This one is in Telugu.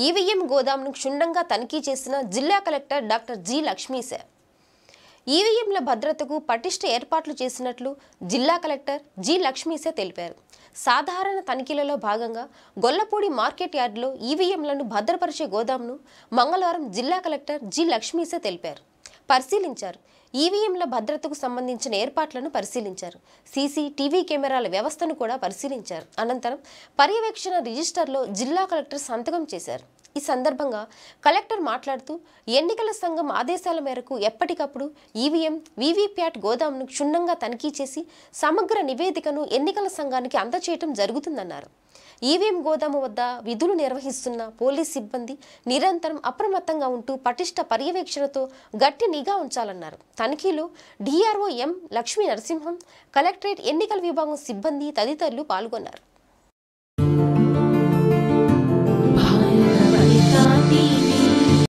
ఈవీఎం గోదాంను క్షుణ్ణంగా తనిఖీ చేసిన జిల్లా కలెక్టర్ డాక్టర్ జి లక్ష్మీశ. ఈవీఎంల భద్రతకు పటిష్ట ఏర్పాట్లు చేసినట్లు జిల్లా కలెక్టర్ జి లక్ష్మీశ తెలిపారు. సాధారణ తనిఖీలలో భాగంగా గొల్లపూడి మార్కెట్ యార్డులో ఈవీఎంలను భద్రపరిచే గోదాంను మంగళవారం జిల్లా కలెక్టర్ జి లక్ష్మీశ పరిశీలించారు. ఈవీఎంల భద్రతకు సంబంధించిన ఏర్పాట్లను పరిశీలించారు. సీసీటీవీ కెమెరాల వ్యవస్థను కూడా పరిశీలించారు. అనంతరం పర్యవేక్షణ రిజిస్టర్లో జిల్లా కలెక్టర్ సంతకం చేశారు. ఈ సందర్భంగా కలెక్టర్ మాట్లాడుతూ ఎన్నికల సంఘం ఆదేశాల మేరకు ఎప్పటికప్పుడు ఈవీఎం, వీవీప్యాట్ గోదాంను క్షుణ్ణంగా తనిఖీ చేసి సమగ్ర నివేదికను ఎన్నికల సంఘానికి అందజేయడం జరుగుతుందన్నారు. ఈవీఎం గోదాము వద్ద విధులు నిర్వహిస్తున్న పోలీస్ సిబ్బంది నిరంతరం అప్రమత్తంగా ఉంటూ పటిష్ట పర్యవేక్షణతో గట్టి నిఘా ఉంచాలన్నారు. తనిఖీలో DRO M Lakshmi Narasimham, collectorate ఎన్నికల విభాగం సిబ్బంది తదితరులు పాల్గొన్నారు.